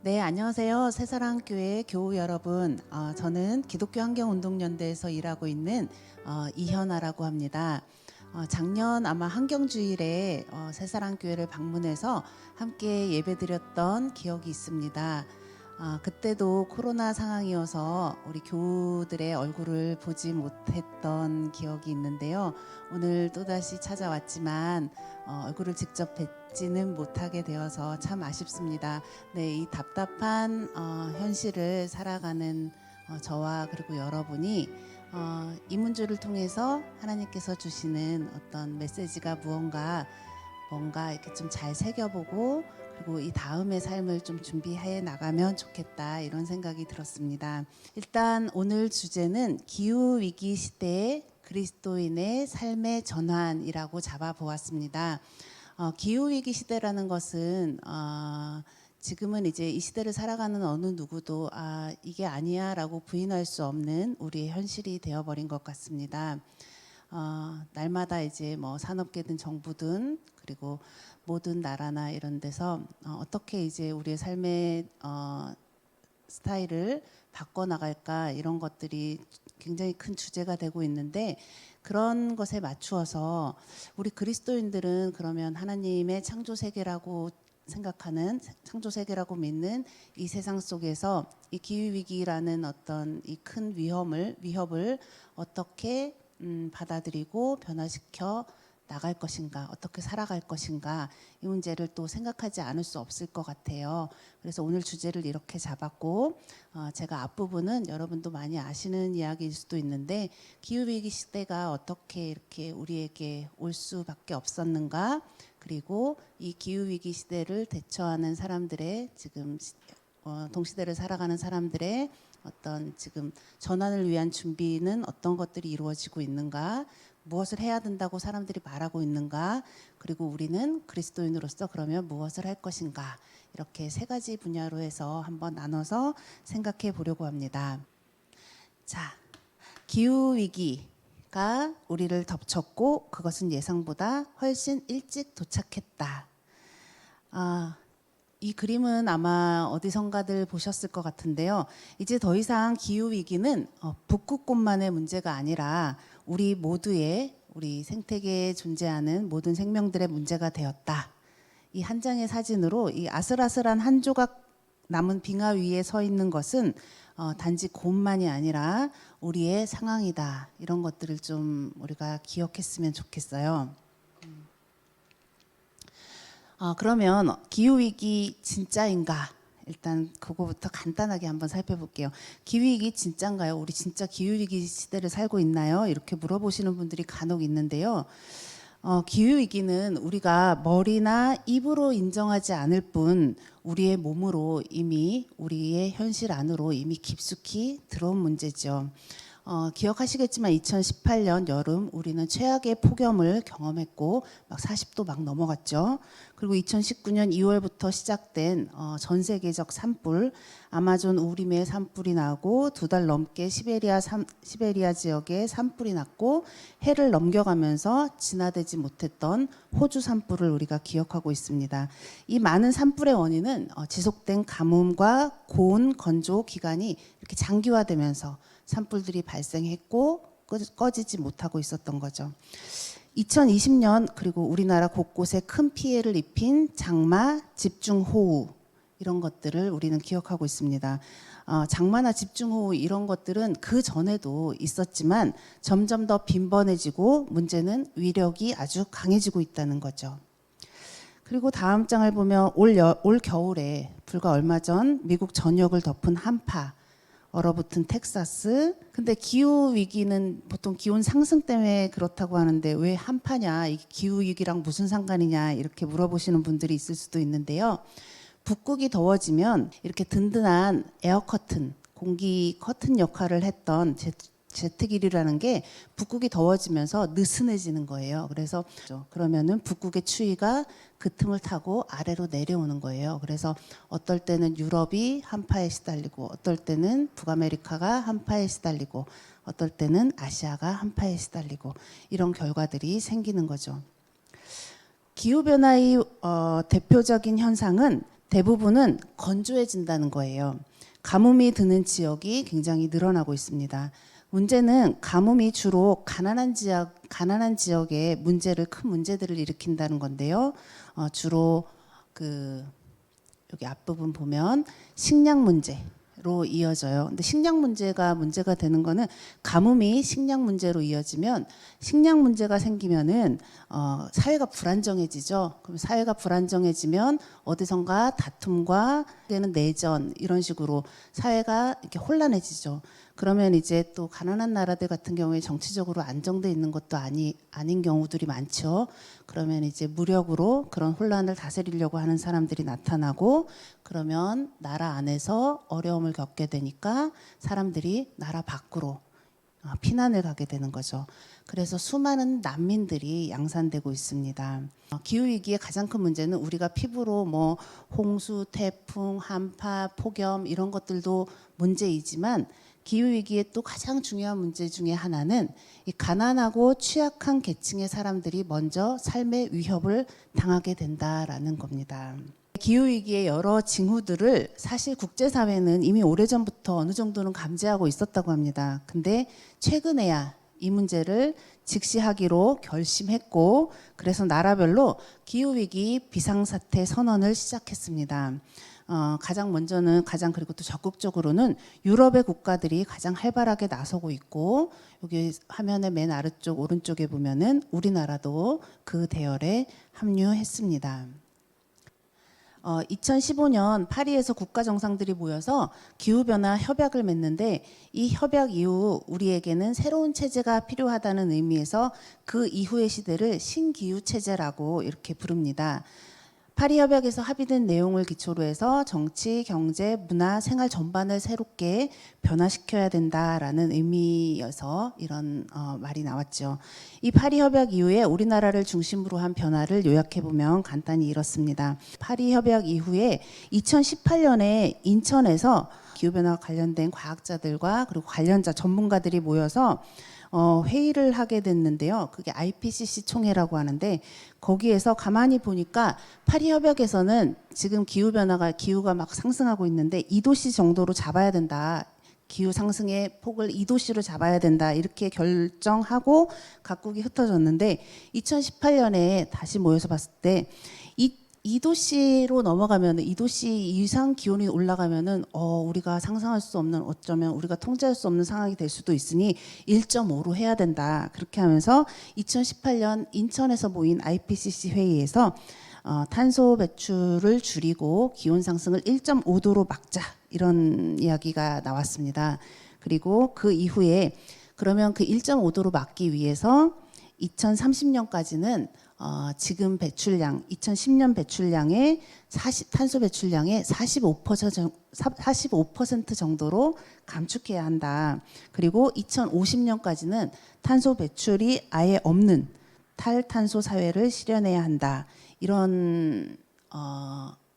네, 안녕하세요. 새사랑교회 교우 여러분. 저는 기독교 환경운동연대에서 일하고 있는 이현아라고 합니다. 작년 아마 환경주일에 새사랑교회를 방문해서 함께 예배드렸던 기억이 있습니다. 그때도 코로나 상황이어서 우리 교우들의 얼굴을 보지 못했던 기억이 있는데요. 오늘 또다시 찾아왔지만 얼굴을 직접 뵙지는 못하게 되어서 참 아쉽습니다. 네, 이 답답한 현실을 살아가는 저와 그리고 여러분이 이문주를 통해서 하나님께서 주시는 어떤 메시지가 뭔가 이렇게 좀 잘 새겨보고 그리고 이 다음의 삶을 좀 준비해 나가면 좋겠다 이런 생각이 들었습니다. 일단 오늘 주제는 기후위기 시대의 그리스도인의 삶의 전환이라고 잡아보았습니다. 기후위기 시대라는 것은 지금은 이제 이 시대를 살아가는 어느 누구도 이게 아니야 라고 부인할 수 없는 우리의 현실이 되어버린 것 같습니다. 날마다 이제 뭐 산업계든 정부든 그리고 모든 나라나 이런 데서 어떻게 이제 우리의 삶의 스타일을 바꿔나갈까 이런 것들이 굉장히 큰 주제가 되고 있는데 그런 것에 맞추어서 우리 그리스도인들은 그러면 하나님의 창조 세계라고 생각하는 창조 세계라고 믿는 이 세상 속에서 이 기후 위기라는 어떤 이 큰 위협을 어떻게 받아들이고 변화시켜 나갈 것인가, 어떻게 살아갈 것인가 이 문제를 또 생각하지 않을 수 없을 것 같아요. 그래서 오늘 주제를 이렇게 잡았고 제가 앞부분은 여러분도 많이 아시는 이야기일 수도 있는데 기후위기 시대가 어떻게 이렇게 우리에게 올 수밖에 없었는가, 그리고 이 기후위기 시대를 대처하는 사람들의 지금 동시대를 살아가는 사람들의 어떤 지금 전환을 위한 준비는 어떤 것들이 이루어지고 있는가, 무엇을 해야 된다고 사람들이 말하고 있는가, 그리고 우리는 그리스도인으로서 그러면 무엇을 할 것인가, 이렇게 세 가지 분야로 해서 한번 나눠서 생각해 보려고 합니다. 자, 기후위기가 우리를 덮쳤고 그것은 예상보다 훨씬 일찍 도착했다. 이 그림은 아마 어디선가들 보셨을 것 같은데요. 이제 더 이상 기후위기는 북극곰만의 문제가 아니라 우리 모두의, 우리 생태계에 존재하는 모든 생명들의 문제가 되었다. 이 한 장의 사진으로 이 아슬아슬한 한 조각 남은 빙하 위에 서 있는 것은 단지 곰만이 아니라 우리의 상황이다. 이런 것들을 좀 우리가 기억했으면 좋겠어요. 그러면 기후위기 진짜인가? 일단 그거부터 간단하게 한번 살펴볼게요. 기후위기 진짜인가요? 우리 진짜 기후위기 시대를 살고 있나요? 이렇게 물어보시는 분들이 간혹 있는데요. 기후위기는 우리가 머리나 입으로 인정하지 않을 뿐 우리의 몸으로 이미 우리의 현실 안으로 이미 깊숙이 들어온 문제죠. 기억하시겠지만 2018년 여름 우리는 최악의 폭염을 경험했고 막 40도 막 넘어갔죠. 그리고 2019년 2월부터 시작된 전 세계적 산불, 아마존 우림에 산불이 나고 2달 넘게 시베리아 지역에 산불이 났고 해를 넘겨가면서 진화되지 못했던 호주 산불을 우리가 기억하고 있습니다. 이 많은 산불의 원인은 지속된 가뭄과 고온 건조 기간이 이렇게 장기화되면서 산불들이 발생했고 꺼지지 못하고 있었던 거죠. 2020년 그리고 우리나라 곳곳에 큰 피해를 입힌 장마, 집중호우 이런 것들을 우리는 기억하고 있습니다. 장마나 집중호우 이런 것들은 그 전에도 있었지만 점점 더 빈번해지고 문제는 위력이 아주 강해지고 있다는 거죠. 그리고 다음 장을 보면 올 겨울에 불과 얼마 전 미국 전역을 덮은 한파, 얼어붙은 텍사스. 근데 기후 위기는 보통 기온 상승 때문에 그렇다고 하는데 왜 한파냐, 이 기후 위기랑 무슨 상관이냐 이렇게 물어보시는 분들이 있을 수도 있는데요. 북극이 더워지면 이렇게 든든한 에어 커튼, 공기 커튼 역할을 했던 제트기류라는 게 북극이 더워지면서 느슨해지는 거예요. 그래서 그러면은 북극의 추위가 그 틈을 타고 아래로 내려오는 거예요. 그래서 어떨 때는 유럽이 한파에 시달리고 어떨 때는 북아메리카가 한파에 시달리고 어떨 때는 아시아가 한파에 시달리고 이런 결과들이 생기는 거죠. 기후변화의 대표적인 현상은 대부분은 건조해진다는 거예요. 가뭄이 드는 지역이 굉장히 늘어나고 있습니다. 문제는 가뭄이 주로 가난한 지역에 큰 문제들을 일으킨다는 건데요. 주로 여기 앞부분 보면 식량 문제로 이어져요. 근데 식량 문제가 되는 거는 가뭄이 식량 문제로 이어지면 식량 문제가 생기면은 사회가 불안정해지죠. 그럼 사회가 불안정해지면 어디선가 다툼과 되는 내전 이런 식으로 사회가 이렇게 혼란해지죠. 그러면 이제 또 가난한 나라들 같은 경우에 정치적으로 안정돼 있는 것도 아닌 경우들이 많죠. 그러면 이제 무력으로 그런 혼란을 다스리려고 하는 사람들이 나타나고 그러면 나라 안에서 어려움을 겪게 되니까 사람들이 나라 밖으로 피난을 가게 되는 거죠. 그래서 수많은 난민들이 양산되고 있습니다. 기후위기의 가장 큰 문제는 우리가 피부로 뭐 홍수, 태풍, 한파, 폭염 이런 것들도 문제이지만 기후위기의 또 가장 중요한 문제 중에 하나는 이 가난하고 취약한 계층의 사람들이 먼저 삶의 위협을 당하게 된다라는 겁니다. 기후위기의 여러 징후들을 사실 국제사회는 이미 오래전부터 어느 정도는 감지하고 있었다고 합니다. 근데 최근에야 이 문제를 직시하기로 결심했고 그래서 나라별로 기후위기 비상사태 선언을 시작했습니다. 가장 먼저는 그리고 또 적극적으로는 유럽의 국가들이 가장 활발하게 나서고 있고 여기 화면의 맨 아래쪽 오른쪽에 보면은 우리나라도 그 대열에 합류했습니다. 2015년 파리에서 국가 정상들이 모여서 기후변화 협약을 맺는데 이 협약 이후 우리에게는 새로운 체제가 필요하다는 의미에서 그 이후의 시대를 신기후 체제라고 이렇게 부릅니다. 파리 협약에서 합의된 내용을 기초로 해서 정치, 경제, 문화, 생활 전반을 새롭게 변화시켜야 된다라는 의미여서 이런 말이 나왔죠. 이 파리 협약 이후에 우리나라를 중심으로 한 변화를 요약해 보면 간단히 이렇습니다. 파리 협약 이후에 2018년에 인천에서 기후변화 관련된 과학자들과 그리고 관련자 전문가들이 모여서 회의를 하게 됐는데요. 그게 IPCC 총회라고 하는데 거기에서 가만히 보니까 파리 협약에서는 지금 기후가 막 상승하고 있는데 2도씨 정도로 잡아야 된다. 기후 상승의 폭을 2도씨로 잡아야 된다. 이렇게 결정하고 각국이 흩어졌는데 2018년에 다시 모여서 봤을 때 2도씨로 넘어가면 2도씨 이상 기온이 올라가면은 우리가 상상할 수 없는 어쩌면 우리가 통제할 수 없는 상황이 될 수도 있으니 1.5로 해야 된다. 그렇게 하면서 2018년 인천에서 모인 IPCC 회의에서 탄소 배출을 줄이고 기온 상승을 1.5도로 막자 이런 이야기가 나왔습니다. 그리고 그 이후에 그러면 그 1.5도로 막기 위해서 2030년까지는 지금 2010년 배출량의 탄소 배출량의 45% 정도로 감축해야 한다. 그리고 2050년까지는 탄소 배출이 아예 없는 탈탄소 사회를 실현해야 한다. 이런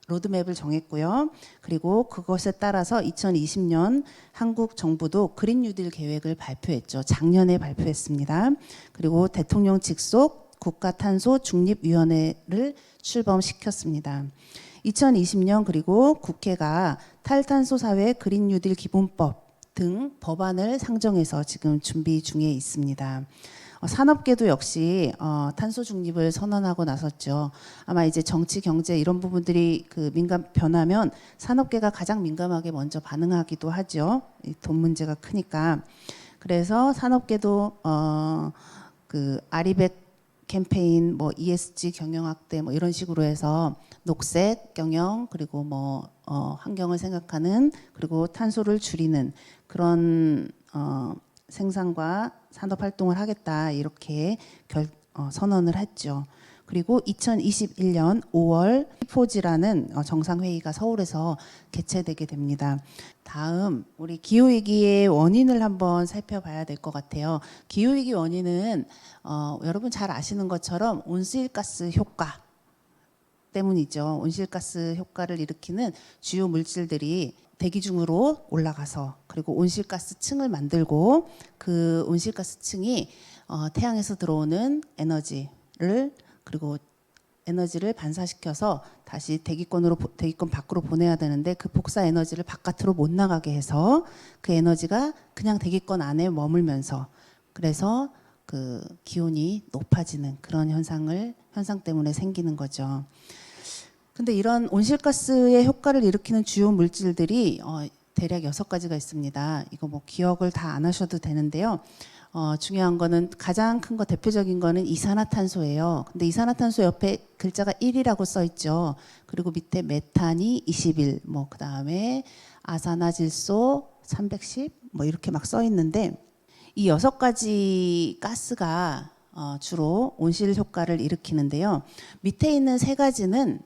로드맵을 정했고요. 그리고 그것에 따라서 2020년 한국 정부도 그린 뉴딜 계획을 발표했죠. 작년에 발표했습니다. 그리고 대통령 직속 국가탄소 중립위원회를 출범시켰습니다. 2020년 그리고 국회가 탈탄소 사회 그린 뉴딜 기본법 등 법안을 상정해서 지금 준비 중에 있습니다. 산업계도 역시 탄소 중립을 선언하고 나섰죠. 아마 이제 정치, 경제 이런 부분들이 변하면 산업계가 가장 민감하게 먼저 반응하기도 하죠. 돈 문제가 크니까. 그래서 산업계도 아리백 캠페인, 뭐 ESG 경영 확대, 뭐 이런 식으로 해서 녹색 경영 그리고 환경을 생각하는 그리고 탄소를 줄이는 그런 생산과 산업 활동을 하겠다 이렇게 선언을 했죠. 그리고 2021년 5월 포지라는 정상회의가 서울에서 개최되게 됩니다. 다음 우리 기후위기의 원인을 한번 살펴봐야 될 것 같아요. 기후위기 원인은 여러분 잘 아시는 것처럼 온실가스 효과 때문이죠. 온실가스 효과를 일으키는 주요 물질들이 대기 중으로 올라가서 그리고 온실가스 층을 만들고 그 온실가스 층이 태양에서 들어오는 에너지를 그리고 에너지를 반사시켜서 다시 대기권 밖으로 보내야 되는데 그 복사 에너지를 바깥으로 못 나가게 해서 그 에너지가 그냥 대기권 안에 머물면서 그래서 그 기온이 높아지는 그런 현상 때문에 생기는 거죠. 근데 이런 온실가스의 효과를 일으키는 주요 물질들이 대략 6가지가 있습니다. 이거 뭐 기억을 다 안 하셔도 되는데요. 중요한 거는 가장 큰 거 대표적인 거는 이산화탄소예요. 근데 이산화탄소 옆에 글자가 1이라고 써 있죠. 그리고 밑에 메탄이 21, 뭐 그다음에 아산화질소 310, 뭐 이렇게 막 써 있는데 이 6가지 가스가 주로 온실 효과를 일으키는데요. 밑에 있는 3가지는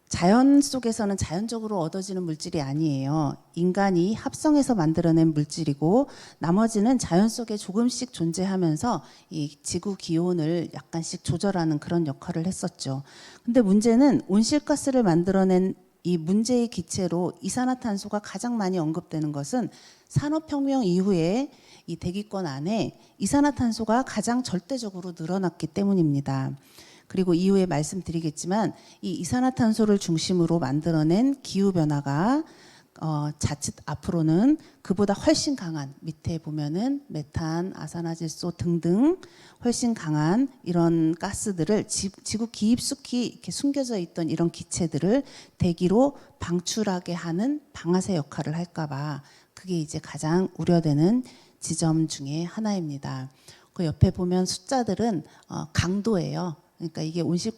자연 속에서는 자연적으로 얻어지는 물질이 아니에요. 인간이 합성해서 만들어낸 물질이고 나머지는 자연 속에 조금씩 존재하면서 이 지구 기온을 약간씩 조절하는 그런 역할을 했었죠. 근데 문제는 온실가스를 만들어낸 이 문제의 기체로 이산화탄소가 가장 많이 언급되는 것은 산업혁명 이후에 이 대기권 안에 이산화탄소가 가장 절대적으로 늘어났기 때문입니다. 그리고 이후에 말씀드리겠지만 이 이산화탄소를 중심으로 만들어낸 기후변화가 자칫 앞으로는 그보다 훨씬 강한 밑에 보면은 메탄, 아산화질소 등등 훨씬 강한 이런 가스들을 지구 깊숙이 이렇게 숨겨져 있던 이런 기체들을 대기로 방출하게 하는 방아쇠 역할을 할까봐 그게 이제 가장 우려되는 지점 중에 하나입니다. 그 옆에 보면 숫자들은 강도예요. 그러니까 이게 온실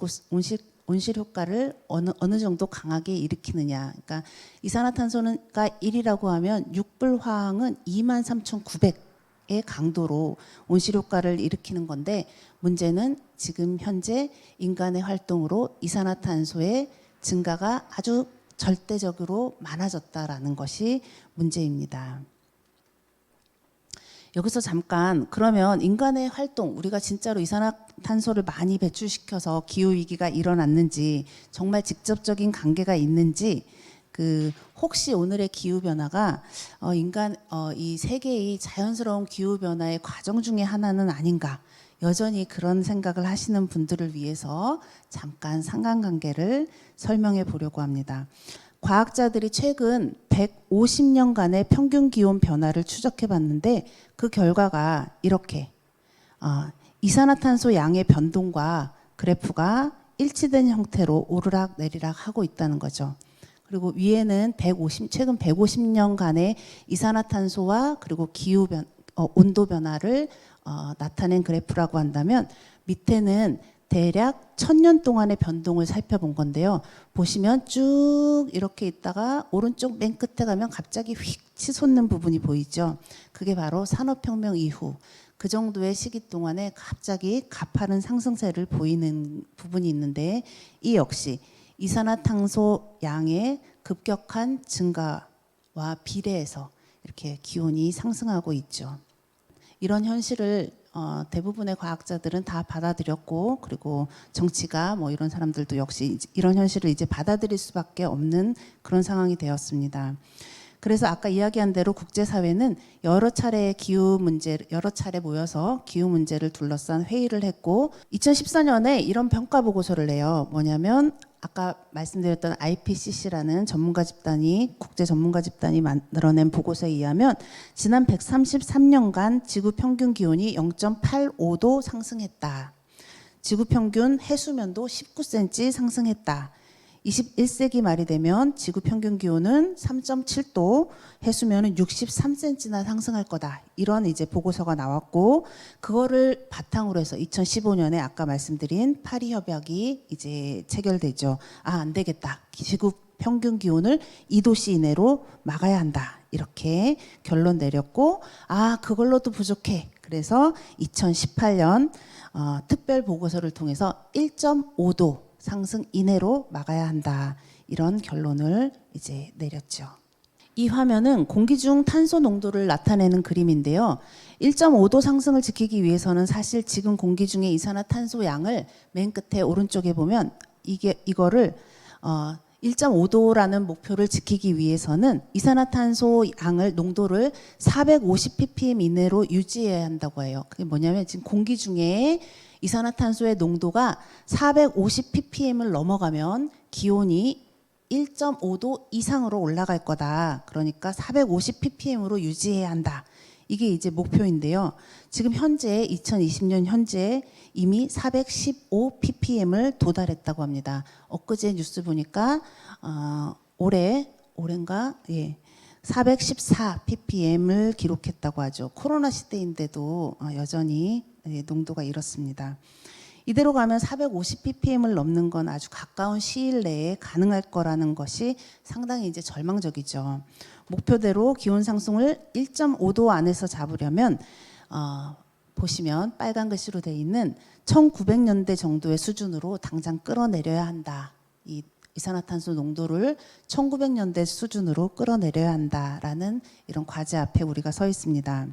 효과를 어느 정도 강하게 일으키느냐. 그러니까 이산화탄소가 1이라고 하면 육불화학은 23,900의 강도로 온실 효과를 일으키는 건데 문제는 지금 현재 인간의 활동으로 이산화탄소의 증가가 아주 절대적으로 많아졌다라는 것이 문제입니다. 여기서 잠깐 그러면 인간의 활동 우리가 진짜로 이산화탄소를 많이 배출시켜서 기후위기가 일어났는지 정말 직접적인 관계가 있는지 혹시 오늘의 기후변화가 이 세계의 자연스러운 기후변화의 과정 중에 하나는 아닌가 여전히 그런 생각을 하시는 분들을 위해서 잠깐 상관관계를 설명해 보려고 합니다. 과학자들이 최근 150년간의 평균 기온 변화를 추적해 봤는데 그 결과가 이렇게 이산화탄소 양의 변동과 그래프가 일치된 형태로 오르락 내리락 하고 있다는 거죠. 그리고 위에는 최근 150년간의 이산화탄소와 그리고 온도 변화를 나타낸 그래프라고 한다면 밑에는 대략 1000년 동안의 변동을 살펴본 건데요. 보시면 쭉 이렇게 있다가 오른쪽 맨 끝에 가면 갑자기 휙 치솟는 부분이 보이죠. 그게 바로 산업혁명 이후 그 정도의 시기 동안에 갑자기 가파른 상승세를 보이는 부분이 있는데 이 역시 이산화탄소 양의 급격한 증가와 비례해서 이렇게 기온이 상승하고 있죠. 이런 현실을 대부분의 과학자들은 다 받아들였고 그리고 정치가 뭐 이런 사람들도 역시 이런 현실을 이제 받아들일 수밖에 없는 그런 상황이 되었습니다. 그래서 아까 이야기한 대로 국제사회는 여러 차례 모여서 기후 문제를 둘러싼 회의를 했고 2014년에 이런 평가 보고서를 내요. 뭐냐면 아까 말씀드렸던 IPCC라는 국제 전문가 집단이 만들어낸 보고서에 의하면 지난 133년간 지구 평균 기온이 0.85도 상승했다. 지구 평균 해수면도 19cm 상승했다. 21세기 말이 되면 지구 평균 기온은 3.7도, 해수면은 63cm나 상승할 거다. 이런 이제 보고서가 나왔고 그거를 바탕으로 해서 2015년에 아까 말씀드린 파리 협약이 이제 체결되죠. 안 되겠다. 지구 평균 기온을 2도씨 이내로 막아야 한다. 이렇게 결론 내렸고 그걸로도 부족해. 그래서 2018년 특별 보고서를 통해서 1.5도 상승 이내로 막아야 한다. 이런 결론을 이제 내렸죠. 이 화면은 공기 중 탄소 농도를 나타내는 그림인데요. 1.5도 상승을 지키기 위해서는 사실 지금 공기 중에 이산화탄소 양을 맨 끝에 오른쪽에 보면 이거를 1.5도라는 목표를 지키기 위해서는 이산화탄소 농도를 450 ppm 이내로 유지해야 한다고 해요. 그게 뭐냐면 지금 공기 중에 이산화탄소의 농도가 450 ppm을 넘어가면 기온이 1.5도 이상으로 올라갈 거다. 그러니까 450 ppm으로 유지해야 한다. 이게 이제 목표인데요. 지금 현재 2020년 현재 이미 415 ppm을 도달했다고 합니다. 엊그제 뉴스 보니까 올해인가? 예. 414 ppm을 기록했다고 하죠. 코로나 시대인데도 여전히 농도가 이렇습니다. 이대로 가면 450 ppm을 넘는 건 아주 가까운 시일 내에 가능할 거라는 것이 상당히 이제 절망적이죠. 목표대로 기온 상승을 1.5도 안에서 잡으려면 보시면 빨간 글씨로 되어 있는 1900년대 정도의 수준으로 당장 끌어내려야 한다. 이 이산화탄소 농도를 1900년대 수준으로 끌어내려야 한다라는 이런 과제 앞에 우리가 서 있습니다.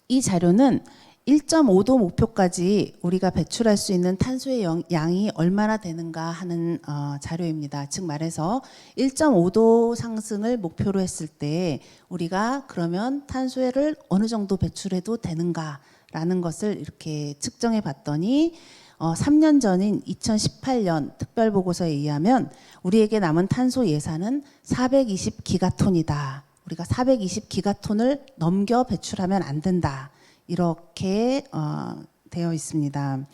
이 자료는 1.5도 목표까지 우리가 배출할 수 있는 탄소의 양이 얼마나 되는가 하는 자료입니다. 즉 말해서 1.5도 상승을 목표로 했을 때 우리가 그러면 탄소를 어느 정도 배출해도 되는가라는 것을 이렇게 측정해 봤더니 3년 전인 2018년 특별보고서에 의하면 우리에게 남은 탄소 예산은 420 기가톤이다. 우리가 420 기가톤을 넘겨 배출하면 안 된다. 이렇게 되어 있습니다.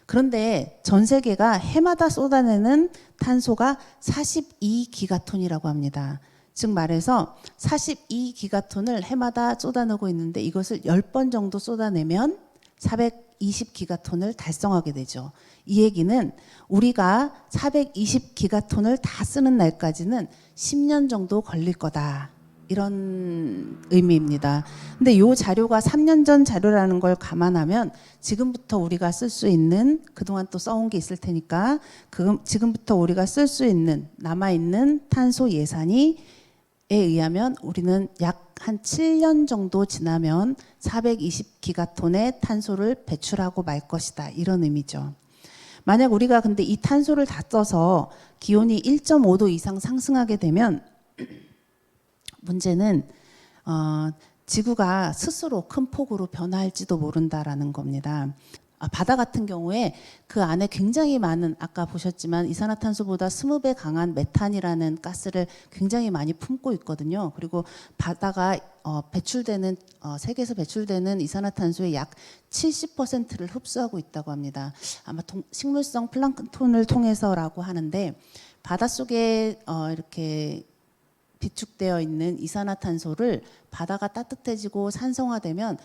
그런데 전 세계가 해마다 쏟아내는 탄소가 42기가톤이라고 합니다. 즉 말해서 42기가톤을 해마다 쏟아내고 있는데 이것을 10번 정도 쏟아내면 420기가톤을 달성하게 되죠. 이 얘기는 우리가 420기가톤을 다 쓰는 날까지는 10년 정도 걸릴 거다. 이런 의미입니다. 근데 이 자료가 3년 전 자료라는 걸 감안하면 지금부터 우리가 쓸 수 있는 그동안 또 써온 게 있을 테니까 지금부터 우리가 쓸 수 있는 남아있는 탄소 예산이 의하면 우리는 약 한 7년 정도 지나면 420기가톤의 탄소를 배출하고 말 것이다. 이런 의미죠. 만약 우리가 근데 이 탄소를 다 써서 기온이 1.5도 이상 상승하게 되면 문제는 지구가 스스로 큰 폭으로 변화할지도 모른다라는 겁니다. 바다 같은 경우에 그 안에 굉장히 많은 아까 보셨지만 이산화탄소보다 20배 강한 메탄이라는 가스를 굉장히 많이 품고 있거든요. 그리고 바다가 배출되는 세계에서 배출되는 이산화탄소의 약 70%를 흡수하고 있다고 합니다. 아마 식물성 플랑크톤을 통해서라고 하는데 바닷속에 이렇게 비축되어 있는 이산화탄소를 바다가 따뜻해지고 산성화되면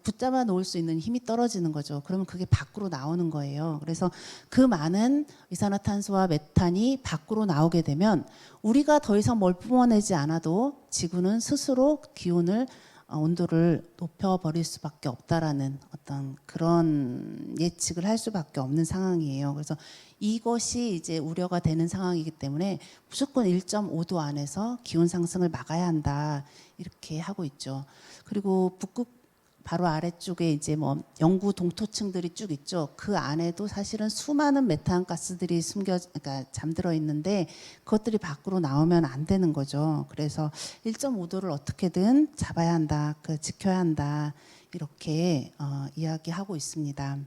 붙잡아 놓을 수 있는 힘이 떨어지는 거죠. 그러면 그게 밖으로 나오는 거예요. 그래서 그 많은 이산화탄소와 메탄이 밖으로 나오게 되면 우리가 더 이상 뭘 뿜어내지 않아도 지구는 스스로 기온을 온도를 높여버릴 수밖에 없다라는 어떤 그런 예측을 할 수밖에 없는 상황이에요. 그래서 이것이 이제 우려가 되는 상황이기 때문에 무조건 1.5도 안에서 기온 상승을 막아야 한다 이렇게 하고 있죠. 그리고 북극 바로 아래쪽에 이제 뭐 영구 동토층들이 쭉 있죠. 그 안에도 사실은 수많은 메탄 가스들이 그러니까 잠들어 있는데 그것들이 밖으로 나오면 안 되는 거죠. 그래서 1.5도를 어떻게든 잡아야 한다, 지켜야 한다 이렇게 이야기하고 있습니다.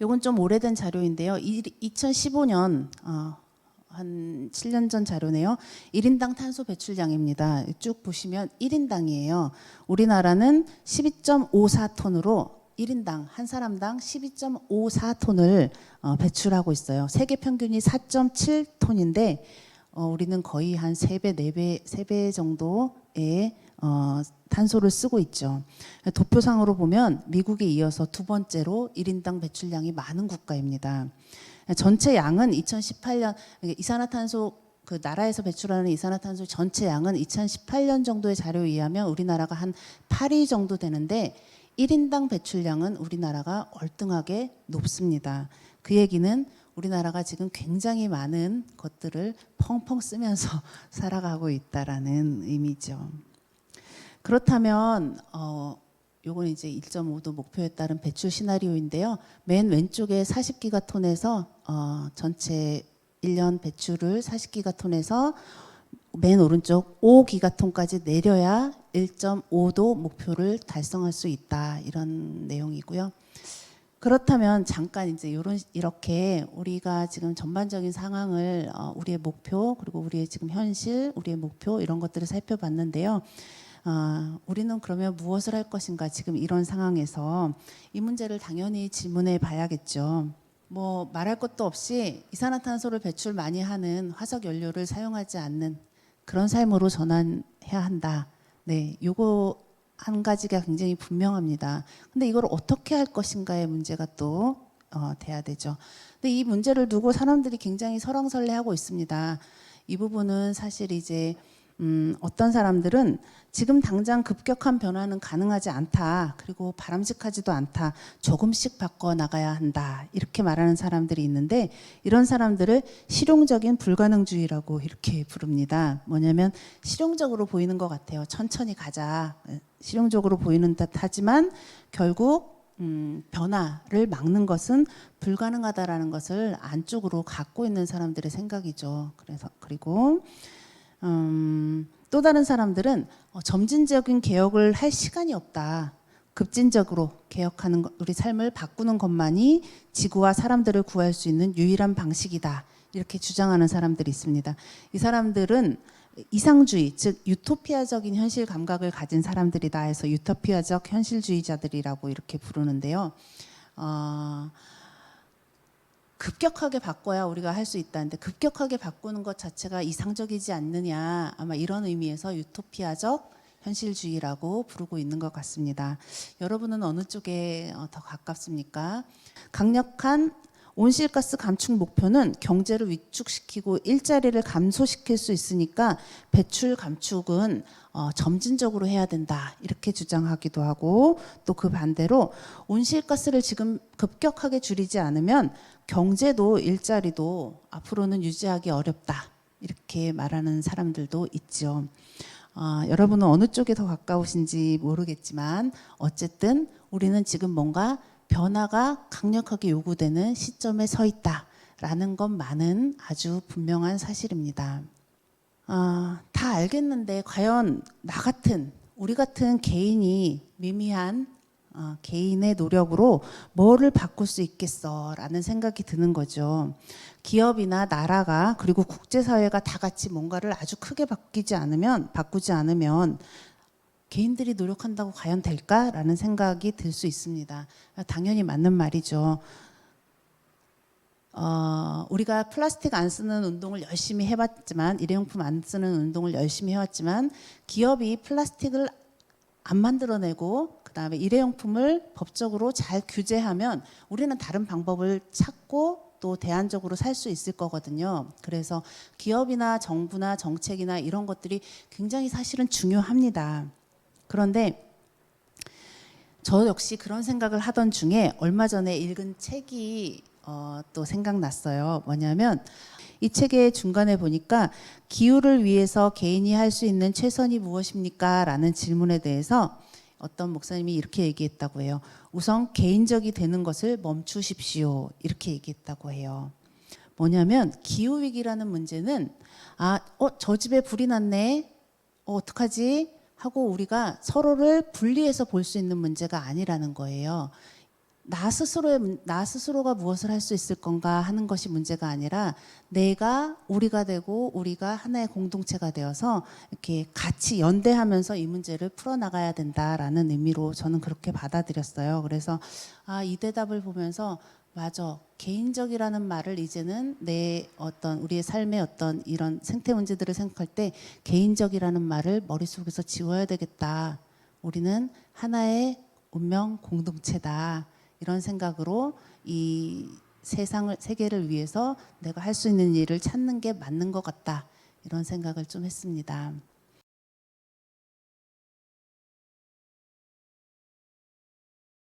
이건 좀 오래된 자료인데요. 2015년 한 7년 전 자료네요. 1인당 탄소 배출량입니다. 쭉 보시면 1인당이에요. 우리나라는 12.54톤으로 1인당 한 사람당 12.54톤을 배출하고 있어요. 세계 평균이 4.7톤인데 우리는 거의 한 3배, 4배, 3배 정도의 탄소를 쓰고 있죠. 도표상으로 보면 미국에 이어서 두 번째로 1인당 배출량이 많은 국가입니다. 전체 양은 2018년 이산화탄소 그 나라에서 배출하는 이산화탄소 전체 양은 2018년 정도의 자료에 의하면 우리나라가 한 8위 정도 되는데 1인당 배출량은 우리나라가 얼등하게 높습니다. 그 얘기는 우리나라가 지금 굉장히 많은 것들을 펑펑 쓰면서 살아가고 있다라는 의미죠. 그렇다면 요건 이제 1.5도 목표에 따른 배출 시나리오인데요. 맨 왼쪽에 40기가톤에서 전체 1년 배출을 40기가톤에서 맨 오른쪽 5기가톤까지 내려야 1.5도 목표를 달성할 수 있다. 이런 내용이고요. 그렇다면 잠깐 이제 이렇게 우리가 지금 전반적인 상황을 우리의 목표 그리고 우리의 지금 현실, 우리의 목표 이런 것들을 살펴봤는데요. 우리는 그러면 무엇을 할 것인가 지금 이런 상황에서 이 문제를 당연히 질문해 봐야겠죠. 뭐 말할 것도 없이 이산화탄소를 배출 많이 하는 화석 연료를 사용하지 않는 그런 삶으로 전환해야 한다. 네, 요거 한 가지가 굉장히 분명합니다. 근데 이걸 어떻게 할 것인가의 문제가 또 돼야 되죠. 근데 이 문제를 두고 사람들이 굉장히 설왕설래하고 있습니다. 이 부분은 사실 이제 어떤 사람들은 지금 당장 급격한 변화는 가능하지 않다. 그리고 바람직하지도 않다. 조금씩 바꿔 나가야 한다. 이렇게 말하는 사람들이 있는데 이런 사람들을 실용적인 불가능주의라고 이렇게 부릅니다. 뭐냐면 실용적으로 보이는 것 같아요. 천천히 가자. 실용적으로 보이는 듯 하지만 결국 변화를 막는 것은 불가능하다라는 것을 안쪽으로 갖고 있는 사람들의 생각이죠. 그리고 또 다른 사람들은 점진적인 개혁을 할 시간이 없다. 급진적으로 개혁하는 우리 삶을 바꾸는 것만이 지구와 사람들을 구할 수 있는 유일한 방식이다. 이렇게 주장하는 사람들이 있습니다. 이 사람들은 이상주의, 즉 유토피아적인 현실 감각을 가진 사람들이다 해서 유토피아적 현실주의자들이라고 이렇게 부르는데요. 급격하게 바꿔야 우리가 할 수 있다는데 급격하게 바꾸는 것 자체가 이상적이지 않느냐, 아마 이런 의미에서 유토피아적 현실주의라고 부르고 있는 것 같습니다. 여러분은 어느 쪽에 더 가깝습니까? 강력한 온실가스 감축 목표는 경제를 위축시키고 일자리를 감소시킬 수 있으니까 배출 감축은 점진적으로 해야 된다 이렇게 주장하기도 하고, 또 그 반대로 온실가스를 지금 급격하게 줄이지 않으면 경제도 일자리도 앞으로는 유지하기 어렵다 이렇게 말하는 사람들도 있죠. 여러분은 어느 쪽에 더 가까우신지 모르겠지만 어쨌든 우리는 지금 뭔가 변화가 강력하게 요구되는 시점에 서 있다라는 것만은 아주 분명한 사실입니다. 다 알겠는데 과연 나 같은 우리 같은 개인이 미미한 개인의 노력으로 뭐를 바꿀 수 있겠어라는 생각이 드는 거죠. 기업이나 나라가 그리고 국제사회가 다 같이 뭔가를 아주 크게 바꾸지 않으면 개인들이 노력한다고 과연 될까라는 생각이 들 수 있습니다. 당연히 맞는 말이죠. 우리가 플라스틱 안 쓰는 운동을 열심히 해봤지만, 일회용품 안 쓰는 운동을 열심히 해왔지만 기업이 플라스틱을 안 만들어내고 그 다음에 일회용품을 법적으로 잘 규제하면 우리는 다른 방법을 찾고 또 대안적으로 살 수 있을 거거든요. 그래서 기업이나 정부나 정책이나 이런 것들이 굉장히 사실은 중요합니다. 그런데 저 역시 그런 생각을 하던 중에 얼마 전에 읽은 책이 또 생각났어요. 뭐냐면 이 책의 중간에 보니까 기후를 위해서 개인이 할 수 있는 최선이 무엇입니까? 라는 질문에 대해서 어떤 목사님이 이렇게 얘기했다고 해요. 우선 개인적이 되는 것을 멈추십시오. 이렇게 얘기했다고 해요. 뭐냐면 기후위기라는 문제는 저 집에 불이 났네. 어떡하지? 하고 우리가 서로를 분리해서 볼 수 있는 문제가 아니라는 거예요. 나 스스로가 무엇을 할 수 있을 건가 하는 것이 문제가 아니라 우리가 되고 우리가 하나의 공동체가 되어서 이렇게 같이 연대하면서 이 문제를 풀어나가야 된다라는 의미로 저는 그렇게 받아들였어요. 그래서 이 대답을 보면서 맞아, 개인적이라는 말을 이제는 우리의 삶의 어떤 이런 생태 문제들을 생각할 때 개인적이라는 말을 머릿속에서 지워야 되겠다. 우리는 하나의 운명 공동체다. 이런 생각으로 이 세계를 위해서 내가 할 수 있는 일을 찾는 게 맞는 것 같다. 이런 생각을 좀 했습니다.